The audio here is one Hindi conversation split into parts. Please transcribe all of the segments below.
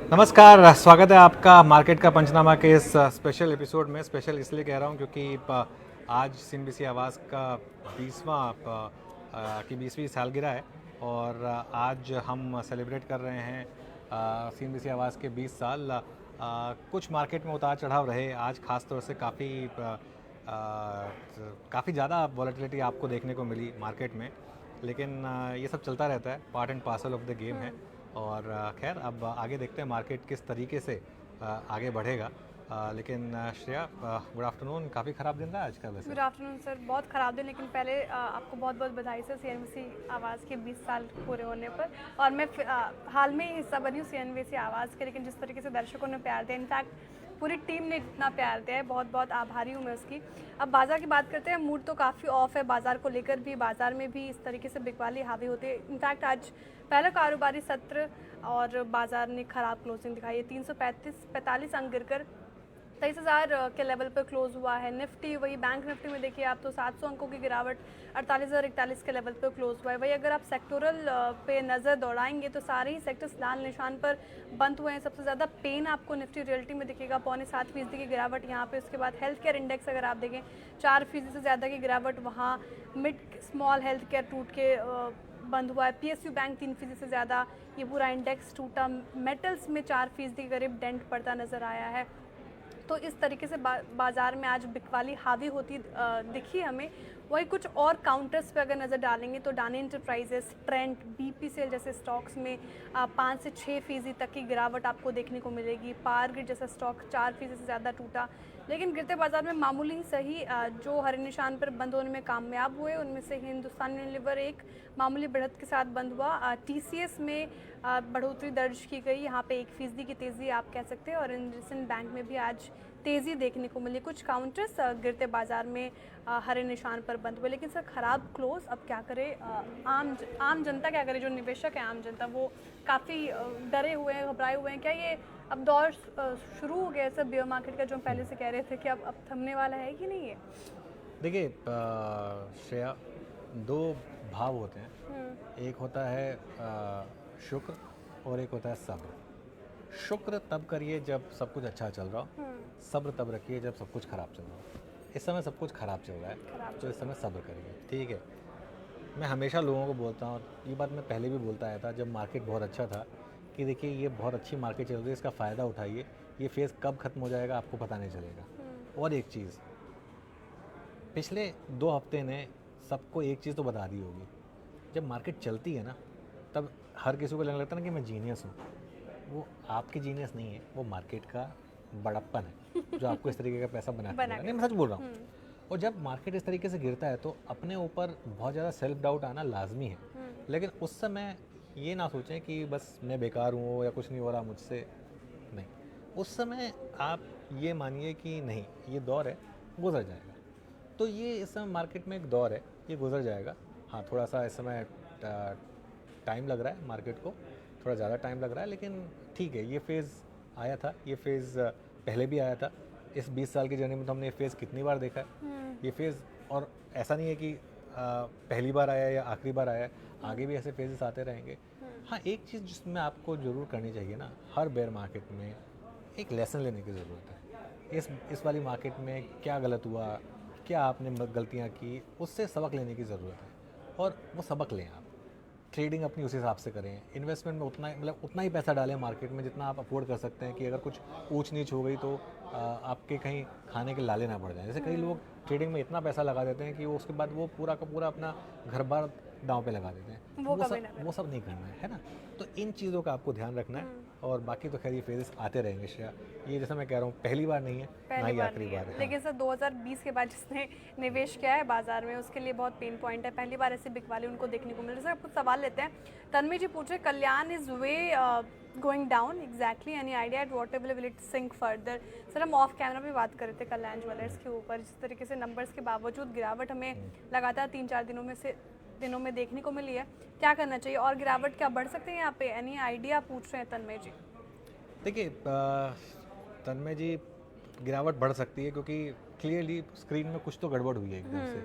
नमस्कार, स्वागत है आपका मार्केट का पंचनामा के इस स्पेशल एपिसोड में। स्पेशल इसलिए कह रहा हूँ क्योंकि आज सीएनबीसी आवाज़ का 20वीं सालगिरह है और आज हम सेलिब्रेट कर रहे हैं सीएनबीसी आवाज़ के 20 साल। कुछ मार्केट में उतार चढ़ाव रहे आज, ख़ास तौर से काफ़ी ज़्यादा वॉलेटिलिटी आपको देखने को मिली मार्केट में, लेकिन ये सब चलता रहता है, part and parcel of the game है। और खैर अब आगे देखते हैं मार्केट किस तरीके से आगे बढ़ेगा। लेकिन श्रेया, गुड आफ्टरनून। काफ़ी ख़राब दिन रहा है आज का वैसे। गुड आफ्टरनून सर, बहुत ख़राब दिन, लेकिन पहले आपको बहुत बहुत बधाई सर सीएनबीसी आवाज़ के 20 साल पूरे होने पर। और मैं हाल में ही हिस्सा बनी हूँ सीएनबीसी आवाज़ के, लेकिन जिस तरीके से दर्शकों ने प्यार दिया, इनफैक्ट पूरी टीम ने इतना प्यार दिया है, बहुत बहुत आभारी हूँ मैं उसकी। अब बाज़ार की बात करते हैं। मूड तो काफ़ी ऑफ है बाज़ार को लेकर भी, बाज़ार में भी इस तरीके से बिकवाली हावी होती है। इनफैक्ट आज पहला कारोबारी सत्र और बाज़ार ने ख़राब क्लोजिंग दिखाई है। 345 अंक गिरकर 23,000 के लेवल पर क्लोज हुआ है। निफ्टी, वही बैंक निफ्टी में देखिए आप तो 700 अंकों की गिरावट 48,041 के लेवल पर क्लोज हुआ है। वही अगर आप सेक्टोरल पे नज़र दौड़ाएंगे तो सारे ही सेक्टर्स लाल निशान पर बंद हुए हैं। सबसे ज़्यादा पेन आपको निफ्टी रियल्टी में दिखेगा, 0.7% की गिरावट यहाँ पे। उसके बाद हेल्थ केयर इंडेक्स अगर आप देखें 4% से ज़्यादा की गिरावट वहाँ। मिड स्मॉल हेल्थ केयर टूट के बंद हुआ है। पीएसयू बैंक 3% से ज़्यादा, ये पूरा इंडेक्स टूटा। मेटल्स में 4% के करीब डेंट पड़ता नज़र आया है। तो इस तरीके से बाज़ार में आज बिकवाली हावी होती दिखी हमें। वही कुछ और काउंटर्स पे अगर नज़र डालेंगे तो डानी एंटरप्राइजेस, ट्रेंट, बीपीसीएल जैसे स्टॉक्स में 5 से 6% तक की गिरावट आपको देखने को मिलेगी। पावर ग्रिड जैसा स्टॉक 4% से ज़्यादा टूटा। लेकिन गिरते बाजार में मामूली सही जो हरे निशान पर बंद होने में कामयाब हुए, उनमें से हिंदुस्तान यूनिलीवर एक मामूली बढ़त के साथ बंद हुआ। टीसीएस में बढ़ोतरी दर्ज की गई, यहाँ पे 1% की तेज़ी आप कह सकते हैं। और इंडसइंड बैंक में भी आज तेज़ी देखने को मिली। कुछ काउंटर्स गिरते बाजार में हरे निशान पर बंद हुए। लेकिन सर ख़राब क्लोज, अब क्या करे आम जनता, क्या करे? जो निवेशक है आम जनता, वो काफ़ी डरे हुए हैं, घबराए हुए हैं। क्या ये अब दौर शुरू हो गया सर बेयर मार्केट का, जो हम पहले से कह रहे थे कि अब थमने वाला है कि नहीं है? देखिए श्रेया, दो भाव होते हैं। एक होता है शुक्र और एक होता है सब्र। शुक्र तब करिए जब सब कुछ अच्छा चल रहा हो, सब्र तब रखिए जब सब कुछ ख़राब चल रहा हो। इस समय सब कुछ ख़राब चल रहा है तो इस समय सब्र करिए, ठीक है। मैं हमेशा लोगों को बोलता हूँ, ये बात मैं पहले भी बोलता आया था जब मार्केट बहुत अच्छा था, कि देखिए ये बहुत अच्छी मार्केट चल रही है, इसका फ़ायदा उठाइए, ये फेज़ कब ख़त्म हो जाएगा आपको पता नहीं चलेगा। और एक चीज़, पिछले 2 हफ्ते ने सबको एक चीज़ तो बता दी होगी, जब मार्केट चलती है ना तब हर किसी को लगने लगता है ना कि मैं जीनियस हूँ। वो आपकी जीनियस नहीं है, वो मार्केट का बड़प्पन है जो आपको इस तरीके का पैसा बना के देगा। नहीं, मैं सच बोल रहा हूँ। और जब मार्केट इस तरीके से गिरता है तो अपने ऊपर बहुत ज़्यादा सेल्फ डाउट आना लाजमी है। लेकिन उस समय ये ना सोचें कि बस मैं बेकार हूँ या कुछ नहीं हो रहा मुझसे, नहीं। उस समय आप ये मानिए कि नहीं, ये दौर है, गुजर जाएगा। तो ये इस समय मार्केट में एक दौर है, ये गुजर जाएगा। हाँ, थोड़ा सा इस समय टाइम लग रहा है मार्केट को, थोड़ा ज़्यादा टाइम लग रहा है, लेकिन ठीक है। ये फेज़ आया था, ये फेज़ पहले भी आया था। इस 20 साल की जर्नी में तो हमने ये फेज़ कितनी बार देखा है ये फेज़। और ऐसा नहीं है कि पहली बार आया या आखिरी बार आया है, आगे भी ऐसे फेजेस आते रहेंगे। हाँ, एक चीज़ जिसमें आपको ज़रूर करनी चाहिए ना, हर बेयर मार्केट में एक लेसन लेने की ज़रूरत है। इस वाली मार्केट में क्या गलत हुआ, क्या आपने गलतियाँ की, उससे सबक लेने की ज़रूरत है। और वो सबक लें आप, ट्रेडिंग अपनी उस हिसाब से करें। इन्वेस्टमेंट में उतना ही पैसा डालें मार्केट में जितना आप अफोर्ड कर सकते हैं, कि अगर कुछ ऊंच नीच हो गई तो आपके कहीं खाने के लाले ना पड़ जाए। जैसे कई लोग ट्रेडिंग में इतना पैसा लगा देते हैं कि वो उसके बाद वो पूरा का पूरा अपना घर बार दांव पे लगा देते हैं। वो सब नहीं करना है ना। तो इन चीज़ों का आपको ध्यान रखना है। और बाकी तो खैर ये फेजेस आते रहेंगे श्रेया, ये जैसा मैं कह रहा हूँ पहली बार नहीं है, ना ही आखिरी बार है। लेकिन सर 2020 के बाद जिसने निवेश किया है बाजार में, उसके लिए बहुत पेन पॉइंट है। पहली बार ऐसी बिकवाली उनको देखने को मिल रही है। सर आप कुछ सवाल लेते हैं। तन्मय जी पूछ रहे, Kalyan is way going down exactly, any idea at what will it sink further? Sir हम ऑफ कैमरा भी बात कर रहे थे कल्याण ज्वेलर्स के ऊपर, जिस तरीके से नंबर्स के बावजूद गिरावट हमें लगातार 3-4 दिनों में देखने को मिली है। क्या करना चाहिए और गिरावट क्या बढ़ सकते हैं यहाँ पे? एनी आइडिया पूछ रहे हैं तन्मय जी। देखिए तन्मय जी, गिरावट बढ़ सकती है क्योंकि क्लियरली स्क्रीन में कुछ तो गड़बड़ हुई है एकदम से,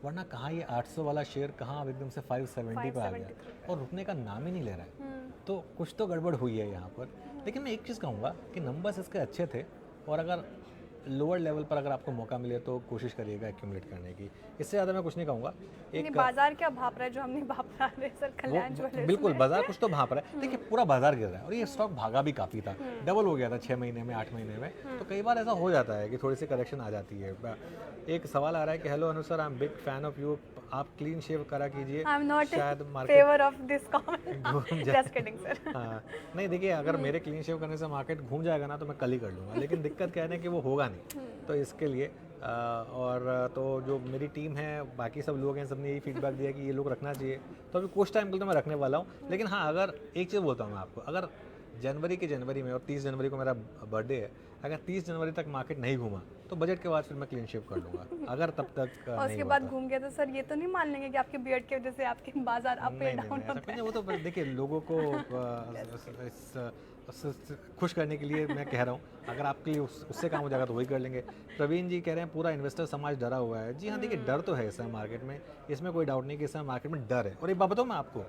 वरना कहाँ ये 800 वाला शेयर कहाँ अब एकदम से 570 पे आ गया और रुकने का नाम ही नहीं ले रहा है। तो कुछ तो गड़बड़ हुई है यहाँ पर। लेकिन मैं एक चीज़ कहूँगा कि नंबर्स इसके अच्छे थे, और अगर लोअर लेवल पर अगर आपको मौका मिले तो कोशिश करिएगा एक्यूमुलेट करने की। इससे ज़्यादा मैं कुछ नहीं कहूँगा। नहीं, बाजार क्या भाप रहा है जो हम नहीं भाप पा रहे सर कल्याण ज्वेलर्स बिल्कुल में? बाजार कुछ तो भाप रहा है। देखिए पूरा बाजार गिर रहा है और ये स्टॉक भागा भी काफ़ी था, डबल हो गया था 6 महीने में, 8 महीने में। तो कई बार ऐसा हो जाता है कि थोड़ी सी करेक्शन आ जाती है। एक सवाल आ रहा है कि hello Anu sir, I am big fan of you, आप क्लीन शेव करा कीजिए, आई एम नॉट शायद इन market favour of this comment, घूम जाए। Just kidding sir. हाँ, नहीं देखिए अगर मेरे क्लीन शेव करने से मार्केट घूम जाएगा ना तो मैं कल ही कर लूँगा, लेकिन दिक्कत क्या है ना कि वो होगा नहीं। तो इसके लिए और तो जो मेरी टीम है, बाकी सब लोग हैं, सब ने यही फीडबैक दिया कि ये लोग रखना चाहिए। तो अभी कुछ टाइम के लिए तो मैं रखने वाला हूँ। लेकिन हाँ, अगर एक चीज़ बोलता हूँ मैं आपको, अगर जनवरी में और 30 जनवरी को मेरा बर्थडे है, अगर 30 जनवरी तक मार्केट नहीं घूमा तो बजट के बाद फिर मैं क्लीन शेव कर लूँगा, अगर तब तक और उसके बाद घूम गया तो सर ये तो नहीं मान लेंगे कि आपके बियर्ड की वजह से आपके बाजार अप एंड डाउन होता है? वो तो देखिए लोगों को खुश करने के लिए मैं कह रहा हूँ। अगर आपके लिए उससे काम हो जाएगा तो वही कर लेंगे। प्रवीण जी कह रहे हैं पूरा इन्वेस्टर समाज डरा हुआ है। जी हाँ, देखिए डर तो है इस समय मार्केट में, इसमें कोई डाउट नहीं कि इस समय मार्केट में डर है। और एक बात बताऊँ मैं आपको,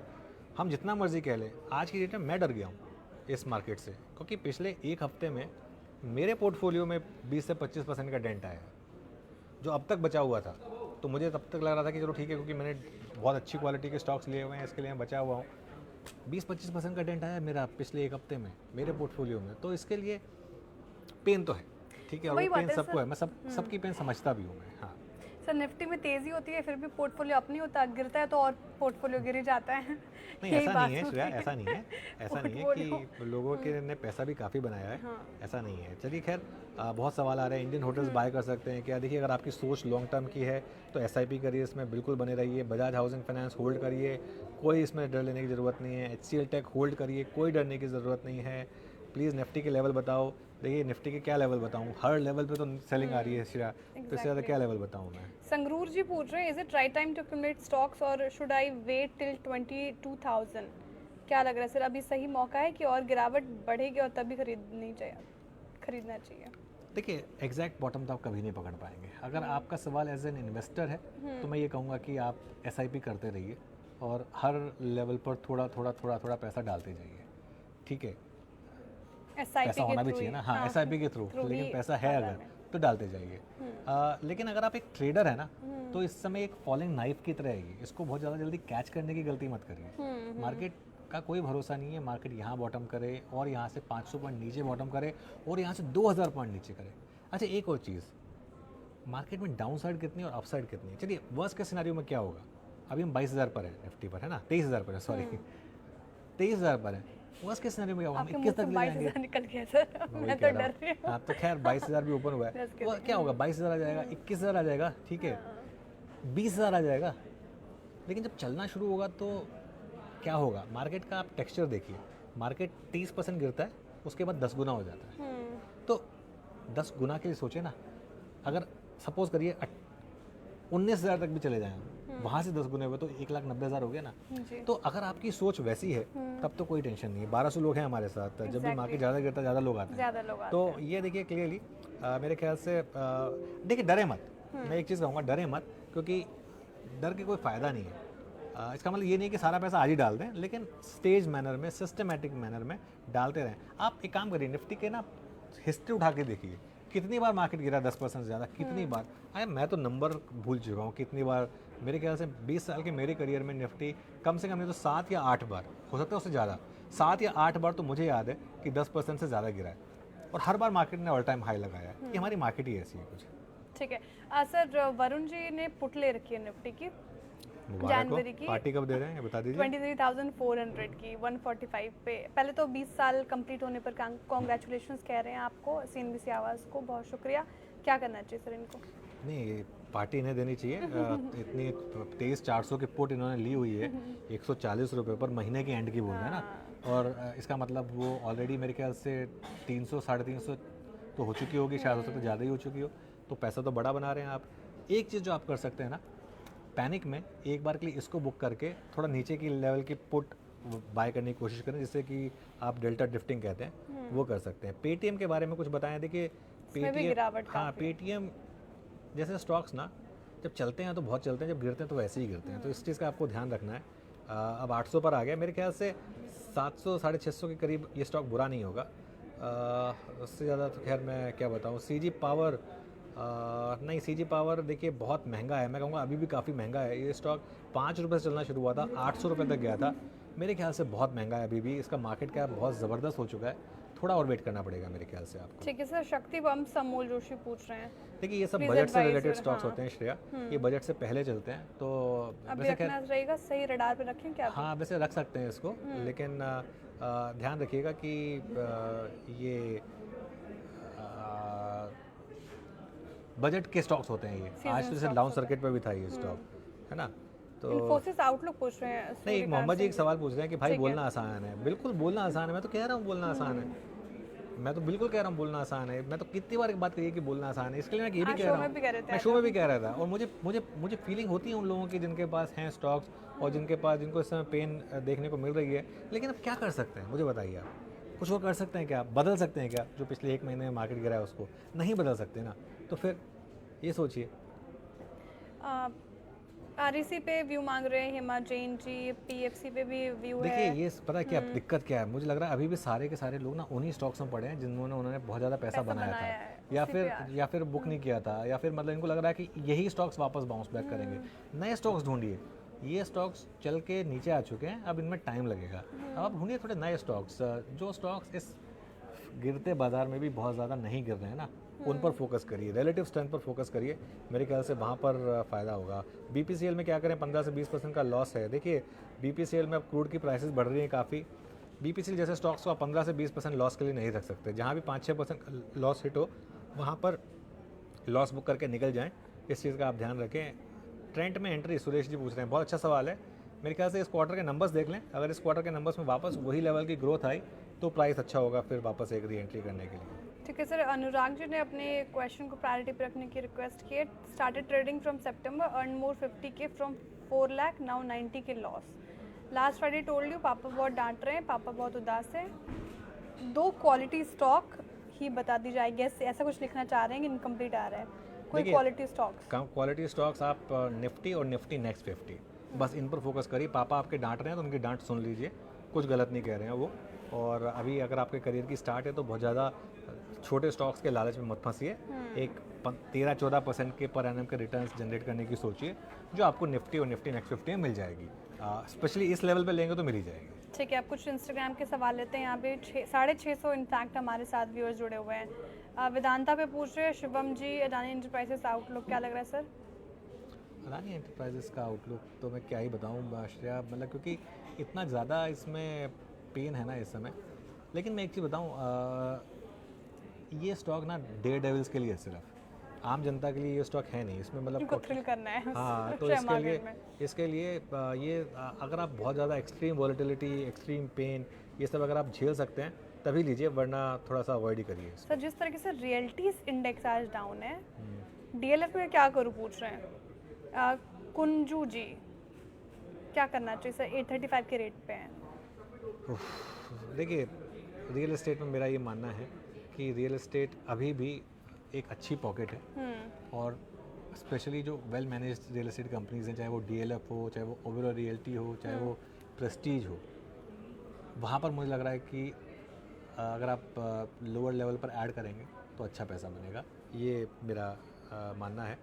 हम जितना मर्जी कह लें, आज की डेट में मैं डर गया हूँ इस मार्केट से, क्योंकि पिछले एक हफ्ते में मेरे पोर्टफोलियो में 20 से 25% का डेंट आया है, जो अब तक बचा हुआ था। तो मुझे तब तक लग रहा था कि चलो ठीक है, क्योंकि मैंने बहुत अच्छी क्वालिटी के स्टॉक्स लिए हुए हैं, इसके लिए मैं बचा हुआ हूँ। 20-25% का डेंट आया मेरा पिछले एक हफ्ते में मेरे पोर्टफोलियो में, तो इसके लिए पेन तो है, ठीक है, और वो पेन सबको है, मैं सबकी पेन समझता भी हूँ मैं। हाँ सर, निफ्टी में तेजी होती है फिर भी पोर्टफोलियो अप नहीं होता, गिरता है तो और पोर्टफोलियो गिर ही जाता है। नहीं ऐसा नहीं है श्रेया, ऐसा नहीं है, ऐसा नहीं है कि लोगों के ने पैसा भी काफ़ी बनाया है, ऐसा नहीं है। चलिए खैर, बहुत सवाल आ रहे हैं, इंडियन होटल्स बाय कर सकते हैं क्या? देखिए अगर आपकी सोच लॉन्ग टर्म की है तो SIP करिए, इसमें बिल्कुल बने रहिए। बजाज हाउसिंग फाइनेंस होल्ड करिए, कोई इसमें डर लेने की ज़रूरत नहीं है। HCL टेक होल्ड करिए, कोई डरने की ज़रूरत नहीं है। प्लीज़ निफ्टी के लेवल बताओ। देखिए निफ्टी के क्या लेवल बताऊँ, हर लेवल पे तो सेलिंग आ रही है श्रेया, तो इससे ज़्यादा क्या लेवल बताऊँ मैं? संगरूर जी पूछ रहे हैं, is it right time to accumulate stocks और शुड आई वेट टिल 22,000? क्या लग रहा है सर, अभी सही मौका है कि और गिरावट बढ़ेगी और तभी खरीदना चाहिए? देखिए एग्जैक्ट बॉटम तो आप कभी नहीं पकड़ पाएंगे। अगर आपका सवाल एज एन इन्वेस्टर है तो मैं ये कहूँगा कि आप SIP करते रहिए और हर लेवल पर थोड़ा थोड़ा पैसा डालते जाइए, ठीक है। पैसा होना भी चाहिए ना, हाँ SIP के थ्रू, लेकिन पैसा है अगर तो डालते जाइए। लेकिन अगर आप एक ट्रेडर है ना, तो इस समय एक फॉलिंग नाइफ की तरह है, इसको बहुत ज़्यादा जल्दी कैच करने की गलती मत करिए। मार्केट का कोई भरोसा नहीं है, मार्केट यहाँ बॉटम करे और यहाँ से 500 पॉइंट नीचे बॉटम करे और यहाँ से 2000 पॉइंट नीचे करे। अच्छा एक और चीज़, मार्केट में डाउन साइड कितनी और अप साइड कितनी है। चलिए वर्स्ट के सिनेरियो में क्या होगा, अभी हम 22,000 पर है निफ्टी पर, है ना, 23,000 पर है, सॉरी 23,000 पर है। वर्स्ट के सिनेरियो में क्या होगा, हम 21 तक ले जाएंगे। निकल गया सर, मैं तो डर रही हूँ। हाँ तो खैर 22,000 भी ओपन हुआ है, वो क्या होगा, 22,000 आ जाएगा, 21,000 आ जाएगा, ठीक है, 20,000 आ जाएगा। लेकिन जब चलना शुरू होगा तो क्या होगा, मार्केट का आप टेक्सचर देखिए, मार्केट 30% गिरता है, उसके बाद 10 गुना हो जाता है। तो 10 गुना के लिए सोचे ना, अगर सपोज करिए 19,000 तक भी चले जाएं, वहाँ से 10 गुने हुए तो 1,90,000 हो गया ना। तो अगर आपकी सोच वैसी है तब तो कोई टेंशन नहीं है। 1200 लोग हैं हमारे साथ, जब भी मार्केट ज़्यादा गिरता है ज़्यादा लोग आते हैं। तो ये देखिए क्लियरली, मेरे ख्याल से देखिए डरे मत, मैं एक चीज़ कहूँगा, डरे मत, क्योंकि डर के कोई फ़ायदा नहीं है। इसका मतलब ये नहीं कि सारा पैसा आज ही डाल दें, लेकिन स्टेज मैनर में, सिस्टमेटिक मैनर में डालते रहें। आप एक काम करिए, निफ्टी के ना हिस्ट्री उठा के देखिए, कितनी बार मार्केट गिरा 10% से ज़्यादा, कितनी बार। अरे मैं तो नंबर भूल चुका हूँ कितनी बार। मेरे ख्याल से 20 साल के मेरे करियर में निफ्टी कम से कम नहीं तो 7 या 8 बार, हो सकता है उससे ज़्यादा, 7 या 8 बार तो मुझे याद है कि 10% से ज़्यादा गिरा है, और हर बार मार्केट ने ऑल टाइम हाई लगाया है। ये हमारी मार्केट ही ऐसी है कुछ। ठीक है सर, वरुण जी ने पुट ले रखी है निफ्टी की, जनवरी की। पार्टी कब दे रहे हैं बता दीजिए। 23,400 की 145 पे। पहले तो 20 साल कंप्लीट होने पर कॉन्ग्रेचुलेशंस कह रहे हैं आपको, CNBC आवाज़ को बहुत शुक्रिया। क्या करना चाहिए सर इनको? नहीं, पार्टी इन्हें देनी चाहिए। इतनी 23,400 की पुट इन्होंने ली हुई है 140 रुपये पर, महीने के एंड की बोल रहे हैं ना, और इसका मतलब वो ऑलरेडी मेरे ख्याल से 300 350 तो हो चुकी होगी, शायद हो सकता है ज़्यादा ही हो चुकी हो, तो पैसा तो बड़ा बना रहे हैं आप। एक चीज़ जो आप कर सकते हैं ना, पैनिक में एक बार के लिए इसको बुक करके थोड़ा नीचे की लेवल की पुट बाय करने की कोशिश करें, जिससे कि आप डेल्टा ड्रिफ्टिंग कहते हैं, वो कर सकते हैं। पेटीएम के बारे में कुछ बताएं। देखिए पेटीएम, हाँ पेटीएम जैसे स्टॉक्स ना जब चलते हैं तो बहुत चलते हैं, जब गिरते हैं तो वैसे ही गिरते हैं, तो इस चीज़ का आपको ध्यान रखना है। अब 800 पर आ गया, मेरे ख्याल से 700 650 के करीब ये स्टॉक बुरा नहीं होगा। उससे ज़्यादा तो खैर मैं क्या बताऊँ, सीजी पावर नहीं, सीजी पावर देखिए बहुत महंगा है, मैं कहूँगा अभी भी काफ़ी महंगा है। ये स्टॉक 5 रुपये से चलना शुरू हुआ था, 800 रुपये तक गया था। मेरे ख्याल से बहुत महंगा है अभी भी, इसका मार्केट कैप बहुत ज़बरदस्त हो चुका है, थोड़ा और वेट करना पड़ेगा मेरे ख्याल से आपको। ठीक है सर, शक्ति बम्स अमोल जोशी पूछ रहे हैं। देखिए ये सब Please बजट से advise रिलेटेड your- स्टॉक्स हाँ। होते हैं श्रेया, ये बजट से पहले चलते हैं, तो अभी वैसे खैर रखना रहेगा, सही रडार पे रखें क्या? हाँ वैसे रख सकते हैं इसको, लेकिन ध्यान रखिएगा कि ये बजट के स्टॉक्स होते हैं ये। आज तो जैसे stocks डाउन होते सर्किट पे भी था ये स्टॉक, है ना? तो इन्फोसिस आउटलुक पूछ रहे हैं नहीं, एक सूर्यकांत मोहम्मद जी सिंह एक सवाल पूछ रहे हैं कि भाई ठीक है। बोलना आसान है। बिल्कुल बोलना आसान है, मैं तो कह रहा हूँ बोलना आसान है। मैं तो बिल्कुल कह रहा हूँ बोलना आसान है। मैं तो कितनी बार बात कही कि बोलना आसान है, इसके लिए मैं ये भी हाँ, कह शो रहा में भी कह रहे हूँ, थे मैं शो में भी कह रहा था। और मुझे मुझे मुझे फीलिंग होती है उन लोगों की जिनके पास हैं स्टॉक्स और जिनको इस समय पेन देखने को मिल रही है, लेकिन अब क्या कर सकते हैं मुझे बताइए आप? कुछ और कर सकते हैं क्या? बदल सकते हैं क्या? जो पिछले 1 महीने में मार्केट गिरा है उसको नहीं बदल सकते ना, तो फिर ये सोचिए। आरईसी पे व्यू मांग रहे हैं हेमा जैन जी, पीएफसी पे भी व्यू देखिए है। ये पता है क्या दिक्कत क्या है, मुझे लग रहा है अभी भी सारे के सारे लोग ना उन्हीं स्टॉक्स में पड़े हैं जिन्होंने उन्होंने बहुत ज़्यादा पैसा बनाया बनाया था, है, या उसी फिर पे आज। या फिर बुक नहीं किया था, या फिर मतलब इनको लग रहा है कि यही स्टॉक्स वापस बाउंस बैक करेंगे। नए स्टॉक्स ढूंढिए, ये स्टॉक्स चल के नीचे आ चुके हैं, अब इनमें टाइम लगेगा। अब आप ढूंढिए थोड़े नए स्टॉक्स, जो स्टॉक्स इस गिरते बाजार में भी बहुत ज़्यादा नहीं गिर रहे हैं ना, उन पर फोकस करिए, रिलेटिव स्ट्रेंथ पर फोकस करिए। मेरे ख्याल से वहाँ पर फ़ायदा होगा। बीपीसीएल में क्या करें, 15 से 20% का लॉस है। देखिए बीपीसीएल में अब क्रूड की प्राइसेस बढ़ रही हैं काफ़ी। बीपीसीएल जैसे स्टॉक्स को आप 15 से 20% लॉस के लिए नहीं रख सकते। जहाँ भी 5-6% लॉस हिट हो वहाँ पर लॉस बुक करके निकल जाएँ, इस चीज़ का आप ध्यान रखें। ट्रेंड में एंट्री सुरेश जी पूछ रहे हैं, बहुत अच्छा सवाल है। मेरे ख्याल से इस क्वार्टर के नंबर्स देख लें, अगर इस क्वार्टर के नंबर्स में वापस वही लेवल की ग्रोथ आई तो प्राइस अच्छा होगा फिर वापस एक री एंट्री करने के लिए। ठीक है सर, अनुराग जी ने अपने क्वेश्चन को प्रायोरिटी पे रखने की रिक्वेस्ट की है। Started trading from September, earn more 50K from 4 lakh, now 90K loss. Last Friday told you, पापा बहुत डांट रहे हैं, पापा बहुत उदास हैं। 2 क्वालिटी स्टॉक ही बता दी जाएगी, ऐसा कुछ लिखना चाह रहे हैं कि इनकम्प्लीट आ रहा है। कोई देखिए, क्वालिटी स्टॉक्स? क्वालिटी स्टॉक्स आप निफ्टी और निफ्टी नेक्स्ट 50 बस इन पर फोकस करिए। पापा आपके डांट रहे हैं तो उनकी डांट सुन लीजिए, कुछ गलत नहीं कह रहे हैं वो। और अभी अगर आपके करियर की स्टार्ट है तो बहुत ज़्यादा छोटे स्टॉक्स के लालच में मत फंसिए। एक 13-14% के पर एनम के रिटर्न्स जनरेट करने की सोचिए, जो आपको निफ्टी और निफ्टी नेक्स्ट 50 में मिल जाएगी। स्पेशली इस लेवल पे लेंगे तो मिल ही जाएगी। ठीक है, आप कुछ इंस्टाग्राम के सवाल लेते हैं। यहाँ पे 650 इनफैक्ट हमारे साथ व्यूअर्स जुड़े हुए हैं। वेदांता पे पूछ रहे हैं शुभम जी, अडानी एंटरप्राइजेस आउटलुक क्या लग रहा है सर? अडानी एंटरप्राइजेस का आउटलुक तो मैं क्या ही बताऊँ श्रेया, मतलब क्योंकि इतना ज़्यादा इसमें पेन है ना इस समय। लेकिन मैं एक चीज़ बताऊँ, ये स्टॉक ना डेयर डेविल्स के लिए है, सिर्फ आम जनता के लिए ये स्टॉक है नहीं। इसमें मतलब इनको थ्रिल करना है हाँ, तो शेयर इसके लिए मार्केट में। अगर आप बहुत ज़्यादा एक्सट्रीम वॉलेटिलिटी, एक्सट्रीम पेन, ये सब अगर आप झेल सकते हैं तभी लीजिए, वरना थोड़ा सा अवॉइड ही करिए। सर जिस तरीके से रियल्टीज इंडेक्स आज डाउन है, डीएलएफ में क्या करूँ पूछ रहे हैं कुंजू जी, क्या करना चाहिए सर? 835 के रेट पे हैं। देखिए रियल एस्टेट में मेरा ये मानना है कि रियल एस्टेट अभी भी एक अच्छी पॉकेट है, और स्पेशली जो well managed real estate companies हैं, चाहे वो डीएलएफ हो, चाहे वो ओबेरॉय रियल्टी हो, चाहे वो प्रेस्टीज हो, वहाँ पर मुझे लग रहा है कि अगर आप लोअर लेवल पर ऐड करेंगे तो अच्छा पैसा बनेगा, ये मेरा मानना है।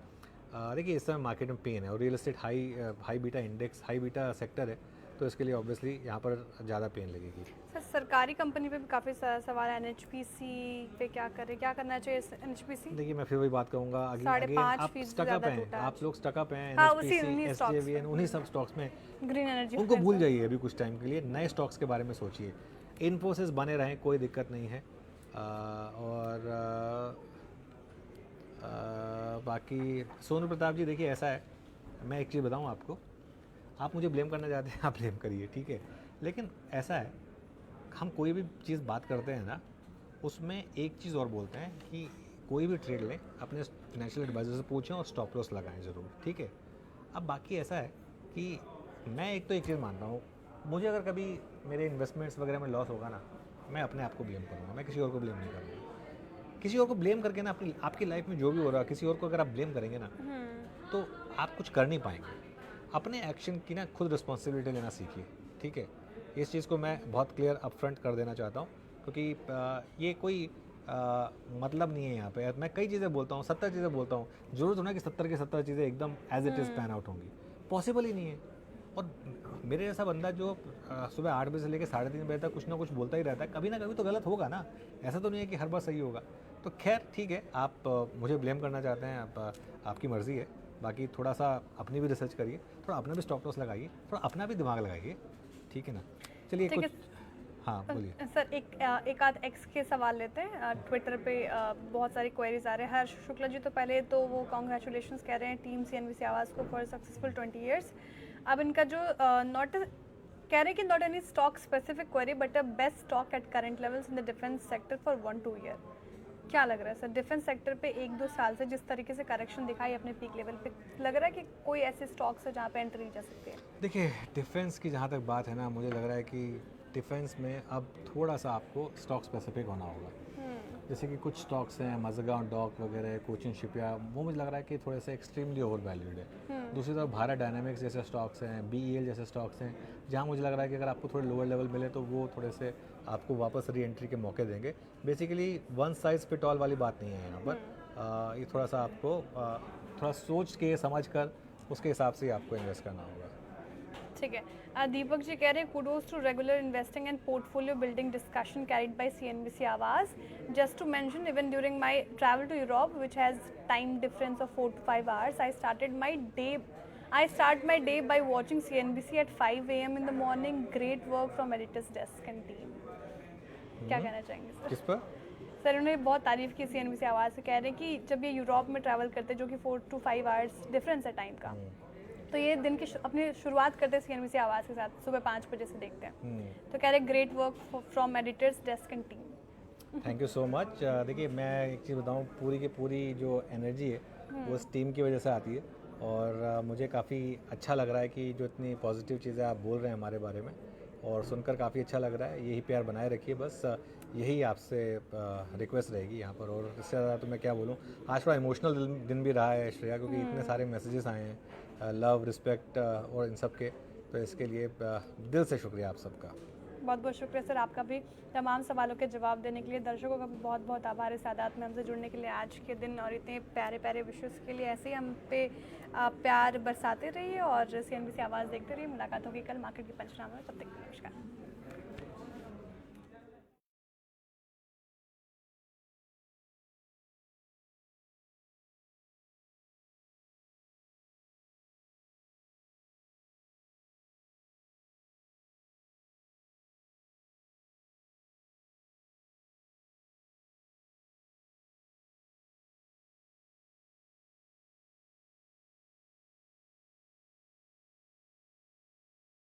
देखिए इस समय मार्केट में पेन है और real estate high beta index, high beta sector है, तो इसके लिए ऑब्वियसली यहाँ पर ज़्यादा पेन लगेगी। सर सरकारी कंपनी पे भी काफ़ी सवाल है, एनएचपीसी पे क्या करना चाहिए एनएचपीसी? देखिए मैं फिर वही बात कहूँगा, आप 5.5% स्टकअप हैं, आप लोग स्टकअप हैं हाँ, एनएचपीसी, एसजेवीएन, उन्हीं सब स्टॉक्स में, ग्रीन एनर्जी उनको भूल जाइए अभी कुछ टाइम के लिए, नए स्टॉक्स के बारे में सोचिए। इन्फोसिस बने रहें, कोई दिक्कत नहीं है। बाकी सोनू प्रताप जी, देखिए ऐसा है, मैं एक चीज़ बताऊँ आपको, आप मुझे ब्लेम करना चाहते हैं आप ब्लेम करिए, ठीक है, लेकिन ऐसा है, हम कोई भी चीज़ बात करते हैं ना, उसमें एक चीज़ और बोलते हैं कि कोई भी ट्रेड लें अपने फाइनेंशियल एडवाइजर से पूछें और स्टॉप लॉस लगाएं ज़रूर, ठीक है। अब बाकी ऐसा है कि मैं एक चीज़ मानता हूँ, मुझे अगर कभी मेरे इन्वेस्टमेंट्स वगैरह में लॉस होगा ना, मैं अपने आप को ब्लेम करूँगा, मैं किसी और को ब्लेम नहीं करूँगा। किसी और को ब्लेम करके ना आपकी लाइफ में जो भी हो रहा है, किसी और को अगर आप ब्लेम करेंगे ना तो आप कुछ कर नहीं पाएंगे। अपने एक्शन की ना खुद रिस्पॉन्सिबिलिटी लेना सीखिए, ठीक है। इस चीज़ को मैं बहुत क्लियर अपफ्रंट कर देना चाहता हूँ, क्योंकि ये कोई मतलब नहीं है यहाँ पे। मैं कई चीज़ें बोलता हूँ, 70 चीज़ें बोलता हूँ, ज़रूरत होना कि 70 की 70 चीज़ें एकदम as it is pan out होंगी, पॉसिबल ही नहीं है। और मेरे जैसा बंदा जो सुबह 8 बजे से लेकर 3:30 बजे तक कुछ ना कुछ बोलता ही रहता है, कभी ना कभी तो गलत होगा ना, ऐसा तो नहीं है कि हर बार सही होगा। तो खैर ठीक है, आप मुझे ब्लेम करना चाहते हैं, आपकी मर्ज़ी है। बाकी थोड़ा सा अपनी भी रिसर्च करिए, थोड़ा अपना भी स्टॉप लॉस लगाइए, थोड़ा अपना भी दिमाग लगाइए, ठीक है ना। चलिए ठीक कुछ, है हाँ बोलिए। सर, एक आध एक्स के सवाल लेते हैं। ट्विटर पे बहुत सारी क्वेरीज आ रहे हैं। हर्ष शुक्ला जी तो पहले तो वो कॉन्ग्रेचुलेशंस कह रहे हैं टीम सीएनबीसी आवाज़ को फॉर सक्सेसफुल 20 ईयर्स। अब इनका जो नॉट कह रहे हैं कि not any stock specific query but a best stock at current levels in the defence sector for 1-2 year. क्या लग रहा है सर, डिफेंस सेक्टर पे 1-2 साल से जिस तरीके से करेक्शन दिखाई अपने पीक लेवल पे, लग रहा है कि कोई ऐसे स्टॉक्स है जहाँ पे एंट्री जा सकती है? देखिए डिफेंस की जहाँ तक बात है ना, मुझे लग रहा है कि डिफेंस में अब थोड़ा सा आपको स्टॉक स्पेसिफिक होना होगा। जैसे कि कुछ स्टॉक्स हैं, मज़गांव डॉक वगैरह, कोचिन शिपयार्ड, वो मुझे लग रहा है कि थोड़े से एक्सट्रीमली ओवर वैल्यूड है। दूसरी तरफ भारत डायनामिक्स जैसे स्टॉक्स हैं, BEL जैसे स्टॉक्स हैं, जहाँ मुझे लग रहा है कि अगर आपको थोड़े लोअर लेवल मिले तो वो थोड़े से आपको वापस री एंट्री के मौके देंगे। Basically one size fit all वाली बात नहीं है यहाँ पर। ये थोड़ा सा आपको थोड़ा सोच के समझ कर उसके हिसाब से आपको इन्वेस्ट करना होगा। ठीक है। दीपक जी कह रहे हैं kudos to regular investing and portfolio building discussion carried by CNBC Awaaz. Just to mention, even during my travel to Europe which has time difference of 4 to 5 hours, I start my day by watching CNBC at 5 a.m. in the morning. Great work from editor's desk and team. क्या कहना चाहेंगे सर? किस पर? सर उन्होंने बहुत तारीफ की सीएनबीसी आवाज़ से, कह रहे हैं कि जब ये यूरोप में ट्रैवल करते हैं जो कि 4 to 5 hours डिफरेंस है टाइम का, तो ये दिन की अपनी शुरुआत करते हैं सीएनबीसी आवाज़ के साथ, सुबह 5 बजे से देखते हैं। तो कह रहे great work from editors desk and team. Thank you so much. देखिए मैं एक चीज़ बताऊँ, पूरी की पूरी जो एनर्जी है वो इस टीम की वजह से आती है। और मुझे काफ़ी अच्छा लग रहा है कि जो इतनी पॉजिटिव चीज़ें आप बोल रहे हैं हमारे बारे में, और सुनकर काफ़ी अच्छा लग रहा है। यही प्यार बनाए रखिए, बस यही आपसे रिक्वेस्ट रहेगी यहाँ पर। और इससे ज़्यादा तो मैं क्या बोलूँ। आज थोड़ा इमोशनल दिन भी रहा है श्रेया, क्योंकि इतने सारे मैसेजेस आए हैं लव, रिस्पेक्ट और इन सब के। तो इसके लिए दिल से शुक्रिया आप सबका। बहुत बहुत शुक्रिया सर आपका भी तमाम सवालों के जवाब देने के लिए। दर्शकों का भी बहुत बहुत आभार है सादात में हमसे जुड़ने के लिए आज के दिन, और इतने प्यारे प्यारे विशेष के लिए। ऐसे ही हम पे प्यार बरसाते रहिए और सीएनबीसी आवाज़ देखते रहिए। मुलाकात होगी कल मार्केट की पंचनामे में, तब तक नमस्कार।